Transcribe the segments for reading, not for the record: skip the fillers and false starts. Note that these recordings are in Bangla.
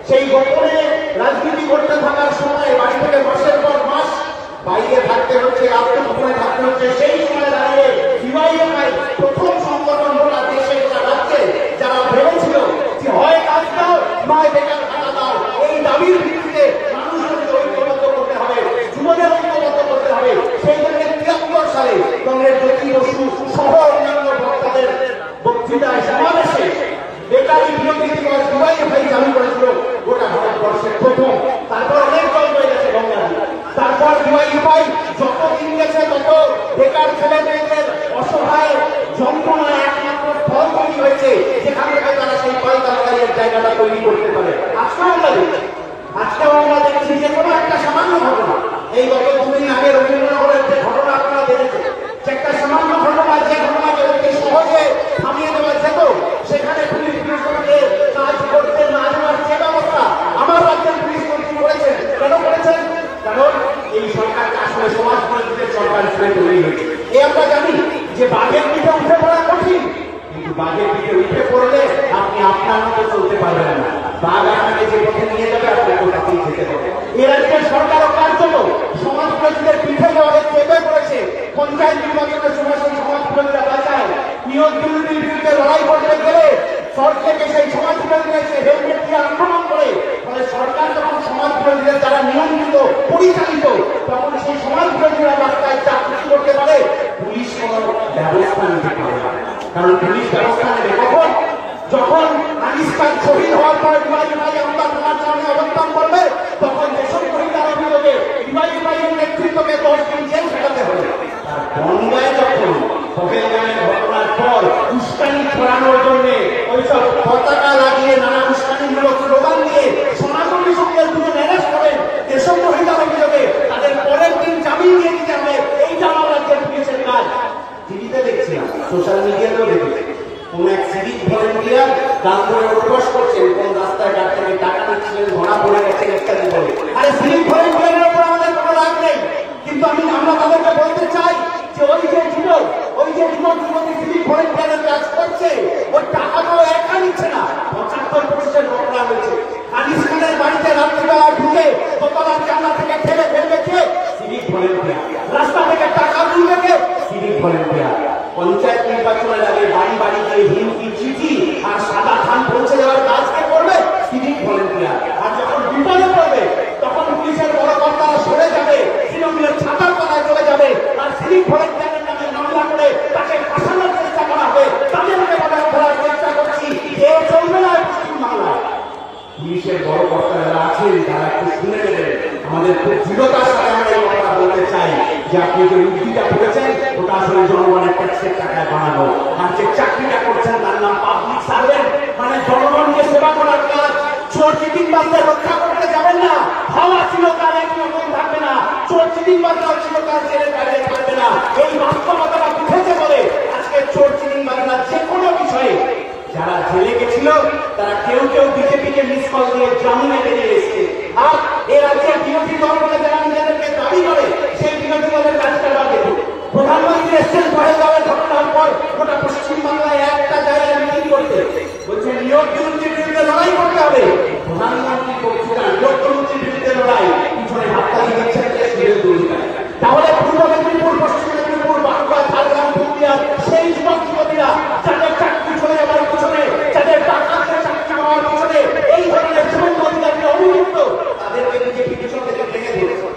সেই গোপনে রাজনীতি করতে থাকার সময় বাড়ি থেকে মাসের পর মাস বাইরে থাকতে হচ্ছে, আত্মগোপনে থাকতে হচ্ছে। সেই সময় দাঁড়িয়ে ডিওয়াইএফআই প্রথম সংগঠন হলো দেশে রাজ্যে, যারা ভেবেছিল যে হয় কাজ দাও নয় বেকার ভাতা দাও। এই দাবির ভিত্তিতে মানুষকে ঐক্যবদ্ধ করতে হবে, যুবদের ঐক্যবদ্ধ করতে হবে। সেই জন্য 73 সালে কংগ্রেস জ্যোতি বসু সহ অন্যান্য বক্তাদের বক্তৃতায় সমাবেশে বেকারি বিরোধী দিবস ডিওয়াইএফআই চালু করেছিল গোটা ভারতবর্ষের প্রথম। তারপর অনেক জল হয়ে গেছে গঙ্গা, তারপর ডিওয়াইএফআই যত দিন গেছে তত বেকার ছেলে মেয়েদের অসহায় যন্ত্রণা একমাত্র ফল তৈরি হয়েছে, যেখান থেকে তারা সেই কলকারখানার জায়গাটা তৈরি করতে পারে। আজকেও আমরা দেখছি যে কোনো একটা সামান্য ঘটনা, এই গত দুদিন আগে রবীন্দ্রনগরের যে ঘটনা আপনারা দেখেছেন, যে একটা সামান্য ঘটনা, যে ঘটনাকে সহজে থামিয়ে দেওয়া যেত, সেখানে পুলিশ বিরোধীকে কাজ করতে না দেওয়ার যে ব্যবস্থা আমার রাজ্যের পুলিশ মন্ত্রী করেছেন। কেন করেছেন? কারণ এই সরকারকে আসলে সমাজ বিরোধীদের সরকার হিসেবে তৈরি হয়েছে। এই আমরা জানি যে বাঘের পিঠে উঠে পড়া কঠিন, কিন্তু বাঘের পিঠে উঠে পড়লে আপনি আপনার মতো চলতে পারবেন না। বাঘ আপনাকে যে পথে নিয়ে যাবে আপনাকে ওটাতেই যেতে হবে। এ রাজ্যের সরকারও কার্যত সমাজ বিরোধীদের পিঠে যাওয়ারে চেপে পড়েছে। পঞ্চায়েত নির্বাচনের সময় সেই সমাজ বিরোধীরা বাঁচায়, নিয়োগ দুর্নীতির বিরুদ্ধে লড়াই করতে গেলে সরকারকে সেই সমাজ বিরোধীরা এসে হেলমেট দিয়ে আক্রমণ করে। ফলে সরকার যখন সমাজ বিরোধীদের দ্বারা নিয়ন্ত্রিত পরিচালিত, তখন সেই সমাজ বিরোধীরা রাস্তায় চাকরি করতে পারে, পুলিশ কোনো ব্যবস্থা নিতে পারে না। কারণ পুলিশ ব্যবস্থা নেবে কখন? যখন আনিসকার শহীদ হওয়ার পর ডিওয়াইএফআই আমরা থানার সামনে অবস্থান করবে, তখন দেশদ্রোহিতার অভিযোগে ডিওয়াইএফআইয়ের নেতৃত্বকে 10 দিন জেল খাটাতে হবে। আর বনগাঁয় যখন পহেলগামের ঘটনার পর উস্কানি ছড়ানোর জন্য ওইসব পতাকা লাগিয়ে নানা উস্কানিমূলক স্লোগান দিয়ে সনাতনী সঙ্গের দুজন অ্যারেস্ট করেন দেশদ্রোহিতার অভিযোগে, তাদের পরের দিন জামিন দিয়ে দিতে হবে। এইটা আমার রাজ্যের পুলিশের কাজ। টিভিতে দেখছিলাম, সোশ্যাল মিডিয়াতেও দেখেছি, কোন এক সিভিক ভলেন্টিয়ার গান ধরে উদ্ঘোষ করছেন, কোন রাস্তায় ঘাট থেকে টাকা নিচ্ছিলেন, ধরা পড়ে গেছেন ইত্যাদি বলে। আরে সিভিক ভলেন্টিয়ারের উপর আমাদের কোনো রাগ নেই, কিন্তু আমরা তাদেরকে বলতে চাই যে ওই যে যুবক যুবতী সিভিক ভলেন্টিয়ারের কাজ করছে, ওই টাকাটাও একা নিচ্ছে না। 75% ঘটনা হয়েছে আনিস খানের বাড়িতে রাত্রিবেলা ঢুকে দোতলার জানলা থেকে ঠেলে ফেলবে কে? Civic volunteer. রাস্তা থেকে টাকা তুলবে কে? Civic volunteer. পঞ্চায়েত নির্বাচনের আগে বাড়ি বাড়ি গিয়ে হিন্দি চিঠি আর সাদা ধান পৌঁছে দেওয়ার কাজ কে করবে? Civic volunteer. আর যখন বিপদে পড়বে তখন পুলিশের বড় কর্তারা সরে যাবে, তৃণমূলের ছাতার তলায় চলে যাবে, আর সিভিক ভলেন্টিয়ারের নামে মামলা করে তাকে ফাঁসানোর চেষ্টা করা হবে। তাদেরকে বাধা ধরার চেষ্টা করছি, এ চলবে না পশ্চিমবাংলায়। পুলিশের বড় কর্তা যারা আছেন তারা একটু শুনে নেবেন। আমাদের খুব দৃঢ়তার সাথে আমরা এই কথা বলতে চাই যে আপনি যে উক্তিটা করেছেন ওটা আসলে জনগণের ট্যাক্সের টাকায় বানানো, আর যে চাকরিটা করছেন তার নাম পাবলিক সার্ভেন্ট, মানে জনগণকে সেবা করার কাজ। চোর চিটিংবাজদের রক্ষা করতে যাবেন না, হাওয়া ছিল তার একই রকম থাকবে না, চোর চিটিংবাজরাও ছিল তার জেলের বাইরে থাকবে না। এই বাস্তবতাটা বুঝেছে বলে আজকে চোর চিটিংবাজরা যে কোনো বিষয়ে যারা জেলে গেছিল তারা কেউ বিজেপিকে মিস কল দিয়ে জামিনে বেরিয়ে এসছে। আর এ রাজ্যের বিরোধী দল বলে যারা নিজেদেরকে দাবি করে সেই বিরোধী দলের কাজটা বাদ দেখুন। প্রধানমন্ত্রী এসছেন পহেলগামের ঘটনার পর গোটা পশ্চিমবাংলায় একটা জায়গায় মিটিং করতে, বলছে নিয়োগ দুর্নীতির বিরুদ্ধে লড়াই করতে হবে। প্রধানমন্ত্রী বলছেন নিয়োগ দুর্নীতির বিরুদ্ধে লড়াই, পিছনে হাততালি দিচ্ছেন তাহলে পূর্ব মেদিনীপুর, পশ্চিম মেদিনীপুর, বাঁকুড়া, ঝাড়গ্রাম, পুরুলিয়ার সেই যুবক যুবতীরা যাদের চাকরি চলে যাওয়ার পিছনে, যাদের টাকা চাকরি পাওয়ার পিছনে এই ধরনের শুভেন্দু অধিকারী অভিযুক্ত, তাদেরকে বিজেপি পিছন থেকে ভেঙে ধরেছে।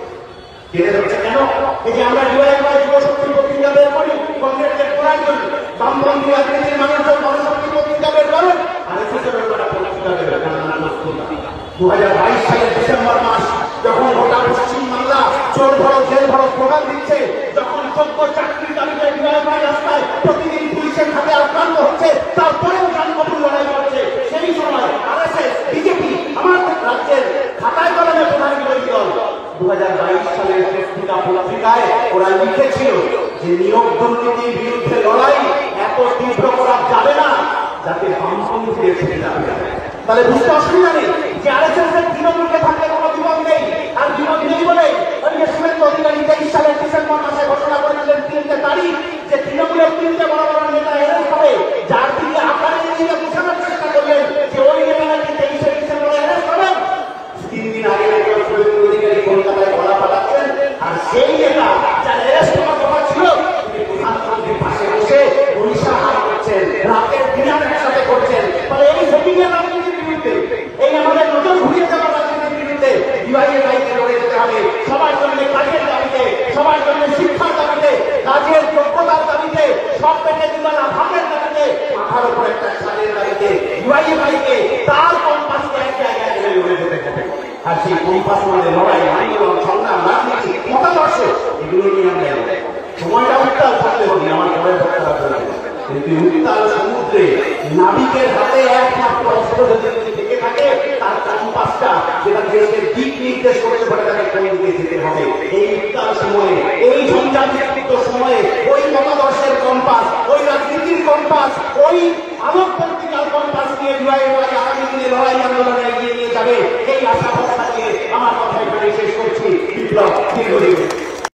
কেন? এই যে আমরা ডিওয়াইএফআই যুব শক্তি বক্তৃতা বের করি কংগ্রেসের করার জন্য, বামপন্থী রাজনীতির মানুষজন গণশক্তি বক্তৃতা বের করেন, আর এসেছেন ওরা বক্তৃতা দেবে। 2022 সালের ডিসেম্বর মাস যখন গোটা পশ্চিমবাংলা চোর ভরো জেল ভরো স্লোগান দিচ্ছে, যখন যোগ্য চাকরির দাবিতে ডিওয়াইএফআই রাস্তায় প্রতিদিন পুলিশের হাতে আক্রান্ত হচ্ছে, তারপরেও শান্তিপূর্ণ লড়াই করছে, সেই সময় আরএসএস বিজেপি আমার রাজ্যের খাতায় কলমে প্রধান বিরোধী দল 2022 সালের পত্রিকায় ওরা লিখেছিল যে নিয়োগ দুর্নীতির বিরুদ্ধে লড়াই এত তীব্র করা যাবে না যাতে বামপন্থীদের সুবিধা হবে। তাহলে বুঝতে অসুবিধা নেই যে আরএসএস এর তৃণমূলকে থাকলে কোনো জীবন নেই, আর জীবন নেই বলে ওই যে শুভেন্দু অধিকারী 23 সালের ডিসেম্বর মাসে ঘোষণা করেছিলেন 3টে তারিখ যে তৃণমূলের 3টে বড় বড় নেতা অ্যারেস্ট হবে, যার দিকে আকারে নিয়ে বোঝানোর চেষ্টা করলেন যে ওই নেতা নাকি 23 ডিসেম্বরে অ্যারেস্ট হবেন, মাথার উপর একটা ছাদের দাঁড়িয়ে ইউআইএফআইকে তার কম্পাসকে এক জায়গায় উড়ে যেতে হবে। আর সেই কম্পাস মানে লড়াই, আন্দোলন, সংগ্রাম, রাজনীতি, মতাদর্শ, এগুলো নিয়ে আমরা সময়টা উত্তাল থাকলে হবে, আমার পরে থাকতে হবে। কিন্তু উত্তাল সমুদ্রে নাবিকের হাতে একমাত্র অস্ত্র যদি থেকে থাকে তার কম্পাসটা, যেটা দেশের দিক নির্দেশ করতে পারে তাকে কোন দিকে যেতে হবে। এই উত্তাল সময়ে, এই ঝঞ্ঝাবিক্ষিপ্ত সময়ে ওই মতাদর্শের কম্পাস, ওই রাজনীতির কম্পাস, ওই আলোক পত্রিকার কম্পাস নিয়ে ইউআইএফআই আগামী দিনে লড়াই আন্দোলনে এগিয়ে নিয়ে যাবে। এই আশা ভরসা নিয়ে আমার কথা এখানে শেষ করছি। বিপ্লব দীর্ঘদিন।